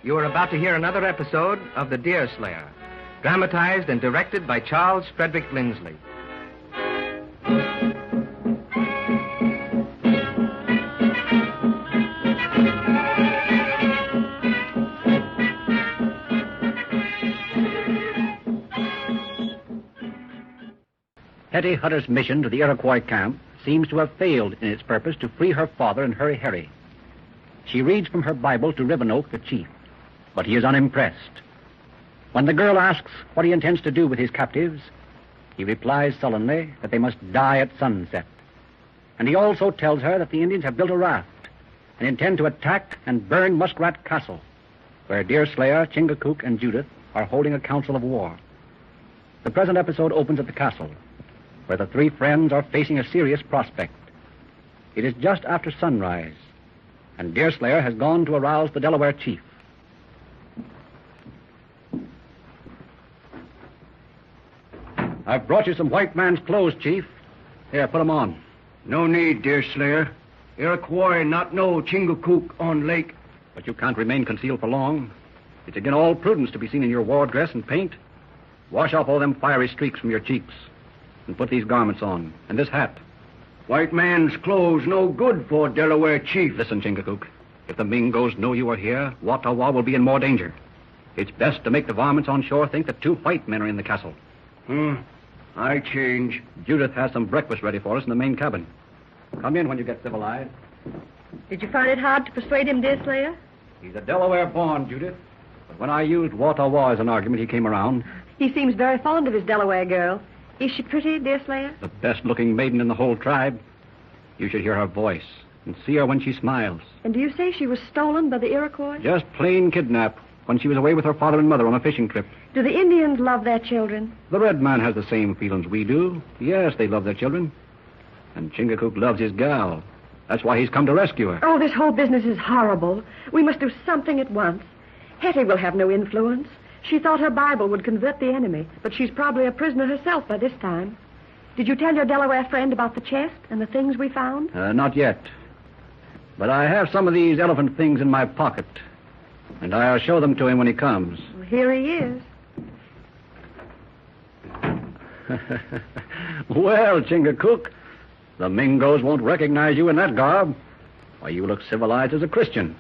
You are about to hear another episode of The Deerslayer, dramatized and directed by Charles Frederick Lindsley. Hetty Hutter's mission to the Iroquois camp seems to have failed in its purpose to free her father and Hurry Harry. She reads from her Bible to Rivenoak, the chief, but he is unimpressed. When the girl asks what he intends to do with his captives, he replies sullenly that they must die at sunset. And he also tells her that the Indians have built a raft and intend to attack and burn Muskrat Castle, where Deerslayer, Chingachgook, and Judith are holding a council of war. The present episode opens at the castle, where the three friends are facing a serious prospect. It is just after sunrise, and Deerslayer has gone to arouse the Delaware chief. I've brought you some white man's clothes, Chief. Here, put them on. No need, Deerslayer. Iroquois not know Chingachgook on lake. But you can't remain concealed for long. It's again all prudence to be seen in your war dress and paint. Wash off all them fiery streaks from your cheeks and put these garments on, and this hat. White man's clothes no good for Delaware chief. Listen, Chingachgook. If the Mingos know you are here, Wattawa will be in more danger. It's best to make the varmints on shore think that two white men are in the castle. I change. Judith has some breakfast ready for us in the main cabin. Come in when you get civilized. Did you find it hard to persuade him, Deerslayer? He's a Delaware born, Judith. But when I used Wattawa as an argument, he came around. He seems very fond of his Delaware girl. Is she pretty, Deerslayer? The best-looking maiden in the whole tribe. You should hear her voice and see her when she smiles. And do you say she was stolen by the Iroquois? Just plain kidnapped when she was away with her father and mother on a fishing trip. Do the Indians love their children? The red man has the same feelings we do. Yes, they love their children. And Chingachgook loves his gal. That's why he's come to rescue her. Oh, this whole business is horrible. We must do something at once. Hetty will have no influence. She thought her Bible would convert the enemy, but she's probably a prisoner herself by this time. Did you tell your Delaware friend about the chest and the things we found? Not yet. But I have some of these elephant things in my pocket, and I'll show them to him when he comes. Well, here he is. Well, Chingachgook, the Mingos won't recognize you in that garb. Why, you look civilized as a Christian.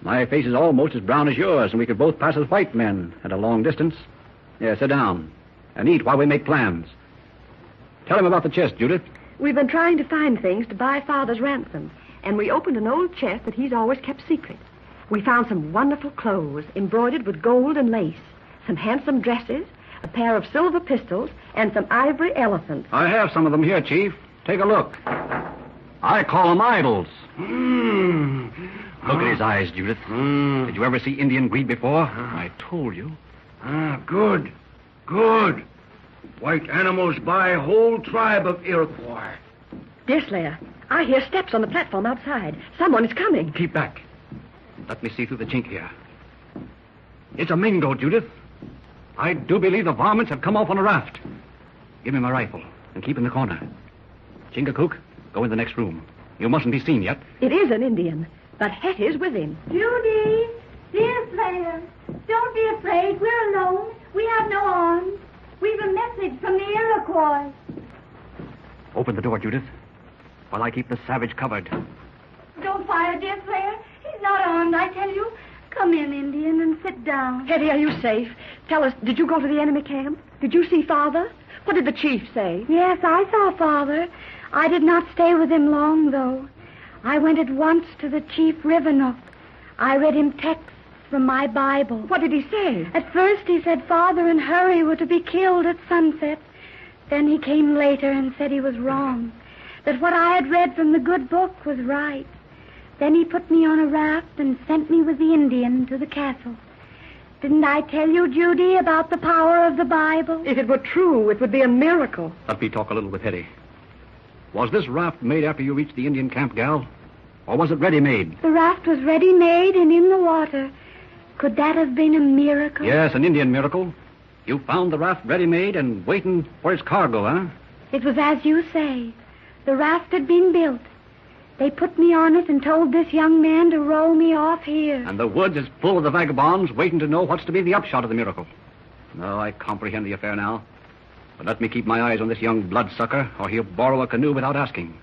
My face is almost as brown as yours, and we could both pass as white men at a long distance. Yeah, sit down and eat while we make plans. Tell him about the chest, Judith. We've been trying to find things to buy Father's ransom, and we opened an old chest that he's always kept secret. We found some wonderful clothes embroidered with gold and lace, some handsome dresses, a pair of silver pistols, and some ivory elephants. I have some of them here, Chief. Take a look. I call them idols. Look at his eyes, Judith. Did you ever see Indian greed before? I told you. Good. White animals buy whole tribe of Iroquois. Deerslayer, I hear steps on the platform outside. Someone is coming. Keep back. Let me see through the chink here. It's a Mingo, Judith. I do believe the varmints have come off on a raft. Give me my rifle and keep in the corner. Chingachgook, go in the next room. You mustn't be seen yet. It is an Indian, but Hetty's with him. Judy! Deerslayer! Don't be afraid. We're alone. We have no arms. We've a message from the Iroquois. Open the door, Judith, while I keep the savage covered. Don't fire, Deerslayer. He's not armed, I tell you. Come in, Indian, and sit down. Hetty, are you safe? Tell us, did you go to the enemy camp? Did you see Father? What did the chief say? Yes, I saw Father. I did not stay with him long, though. I went at once to the Chief Rivenoak. I read him texts from my Bible. What did he say? At first he said Father and Hurry were to be killed at sunset. Then he came later and said he was wrong, that what I had read from the good book was right. Then he put me on a raft and sent me with the Indian to the castle. Didn't I tell you, Judy, about the power of the Bible? If it were true, it would be a miracle. Let me talk a little with Hetty. Was this raft made after you reached the Indian camp, gal? Or was it ready-made? The raft was ready-made and in the water. Could that have been a miracle? Yes, an Indian miracle. You found the raft ready-made and waiting for its cargo, huh? It was as you say. The raft had been built. They put me on it and told this young man to row me off here. And the woods is full of the vagabonds waiting to know what's to be the upshot of the miracle. No, I comprehend the affair now. But let me keep my eyes on this young bloodsucker, or he'll borrow a canoe without asking.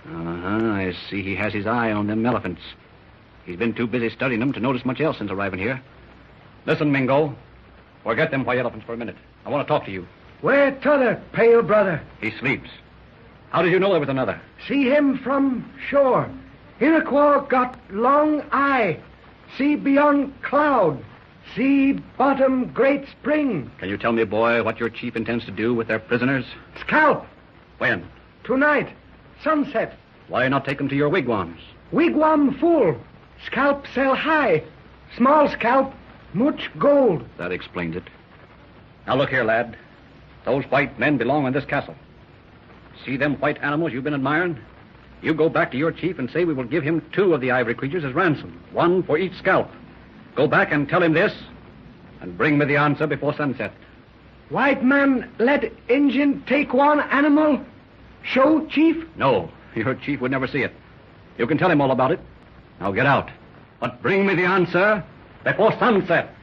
I see he has his eye on them elephants. He's been too busy studying them to notice much else since arriving here. Listen, Mingo. Forget them white elephants for a minute. I want to talk to you. Where t'other, pale brother? He sleeps. How did you know there was another? See him from shore. Iroquois got long eye. See beyond cloud. See bottom great spring. Can you tell me, boy, what your chief intends to do with their prisoners? Scalp. When? Tonight. Sunset. Why not take them to your wigwams? Wigwam full. Scalp sell high. Small scalp, much gold. That explains it. Now look here, lad. Those white men belong in this castle. See them white animals you've been admiring? You go back to your chief and say we will give him 2 of the ivory creatures as ransom, 1 for each scalp. Go back and tell him this, and bring me the answer before sunset. White man let Injun take one animal? Show, chief? No, your chief would never see it. You can tell him all about it. Now get out. But bring me the answer before sunset.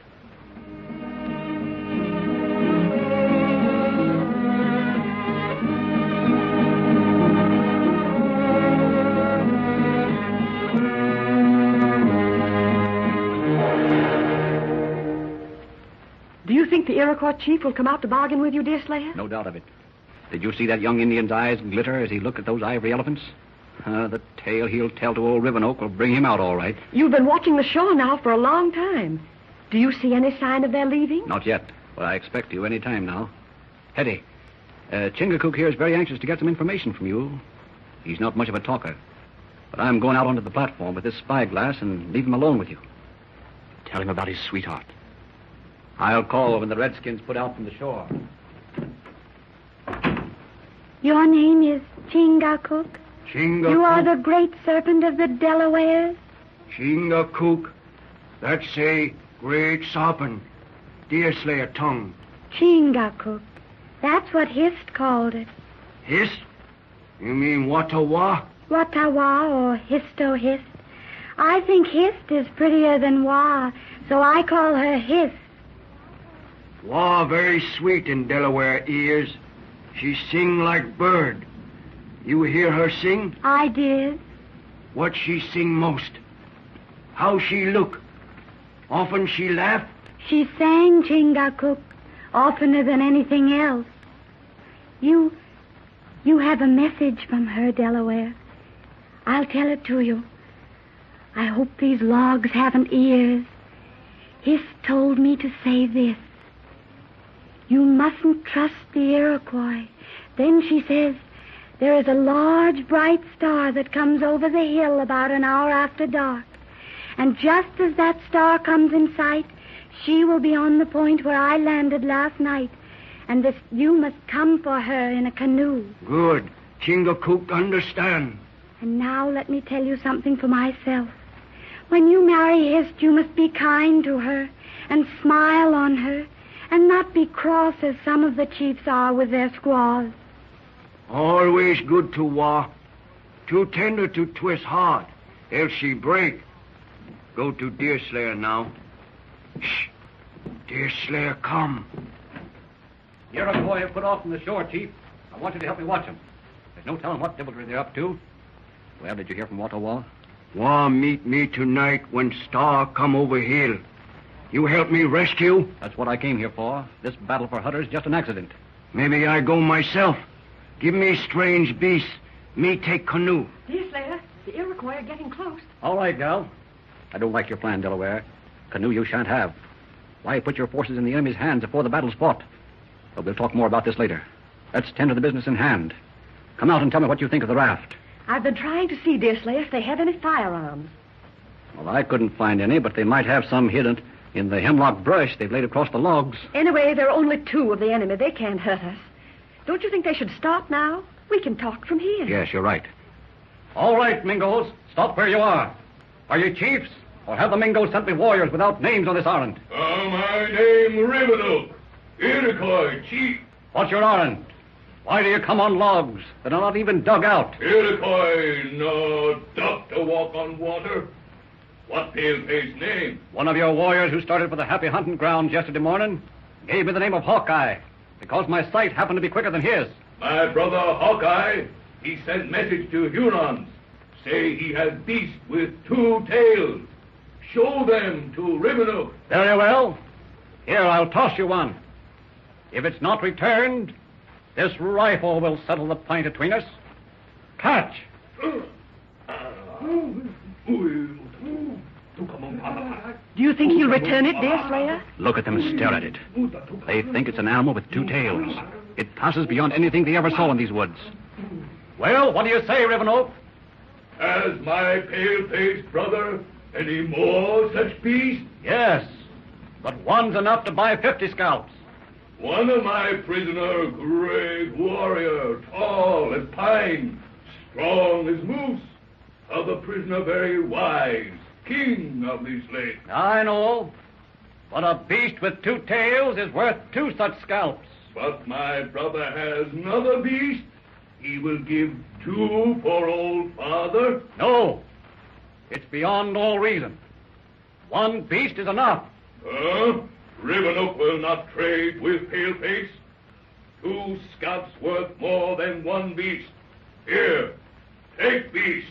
Do you think the Iroquois chief will come out to bargain with you, Deerslayer? No doubt of it. Did you see that young Indian's eyes glitter as he looked at those ivory elephants? The tale he'll tell to old Rivenoak will bring him out all right. You've been watching the shore now for a long time. Do you see any sign of their leaving? Not yet, but I expect to any time now. Hetty, Chingachgook here is very anxious to get some information from you. He's not much of a talker. But I'm going out onto the platform with this spyglass and leave him alone with you. Tell him about his sweetheart. I'll call when the Redskins put out from the shore. Your name is Chingachgook? Chingachgook. You are the great serpent of the Delawares? Chingachgook. That's a great serpent. Deerslayer tongue. Chingachgook. That's what Hist called it. Hist? You mean Watawa? Watawa or Histo-Hist. I think Hist is prettier than Wah, so I call her Hist. Wa very sweet in Delaware ears. She sing like bird. You hear her sing? I did. What she sing most? How she look? Often she laugh? She sang Chingachgook oftener than anything else. You have a message from her, Delaware. I'll tell it to you. I hope these logs haven't ears. Hist told me to say this. You mustn't trust the Iroquois. Then she says, there is a large, bright star that comes over the hill about an hour after dark. And just as that star comes in sight, she will be on the point where I landed last night. And this, you must come for her in a canoe. Good. Chingachgook understand. And now let me tell you something for myself. When you marry Hist, you must be kind to her and smile on her and not be cross as some of the chiefs are with their squaws. Always good to Wa. Too tender to twist hard, else she break. Go to Deerslayer now. Shh. Deerslayer, come. The Iroquois have put off from the shore, Chief. I want you to help me watch them. There's no telling what deviltry they're up to. Well, did you hear from Watawa? Wa meet me tonight when star come over hill. You help me rescue? That's what I came here for. This battle for Hutter's just an accident. Maybe I go myself. Give me strange beast. Me take canoe. Deerslayer, the Iroquois are getting close. All right, gal. I don't like your plan, Delaware. Canoe you shan't have. Why put your forces in the enemy's hands before the battle's fought? But we'll talk more about this later. Let's tend to the business in hand. Come out and tell me what you think of the raft. I've been trying to see, Deerslayer, if they have any firearms. Well, I couldn't find any, but they might have some hidden in the hemlock brush they've laid across the logs. Anyway, there are only 2 of the enemy. They can't hurt us. Don't you think they should stop now? We can talk from here. Yes, you're right. All right, Mingos. Stop where you are. Are you chiefs? Or have the Mingos sent me warriors without names on this errand? My name Rivenoak, Iroquois chief. What's your errand? Why do you come on logs that are not even dug out? Iroquois, no duck to walk on water. What pale-face name? One of your warriors who started for the happy hunting grounds yesterday morning gave me the name of Hawkeye because my sight happened to be quicker than his. My brother Hawkeye, he sent message to Hurons. Say he has beast with 2 tails. Show them to Rivenoak. Very well. Here, I'll toss you one. If it's not returned, this rifle will settle the point between us. Catch! Do you think he'll return it, Deerslayer? Look at them stare at it. They think it's an animal with 2 tails. It passes beyond anything they ever saw in these woods. Well, what do you say, Rivenoak? Has my pale-faced brother any more such beasts? Yes, but one's enough to buy 50 scalps. One of my prisoner, great warrior, tall as pine, strong as moose. Other prisoner very wise, king of this lake. I know, but a beast with 2 tails is worth 2 such scalps. But my brother has another beast. He will give 2 for old father. No, it's beyond all reason. 1 beast is enough. Rivenoak will not trade with Paleface. 2 scalps worth more than 1 beast. Here, take beast.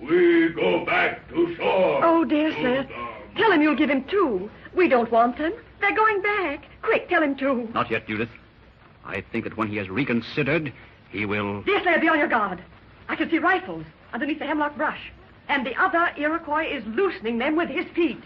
We go back to shore. Oh, Deerslayer, tell him you'll give him 2. We don't want them. They're going back. Quick, tell him 2. Not yet, Judith. I think that when he has reconsidered, he will... Deerslayer, be on your guard. I can see rifles underneath the hemlock brush. And the other Iroquois is loosening them with his feet.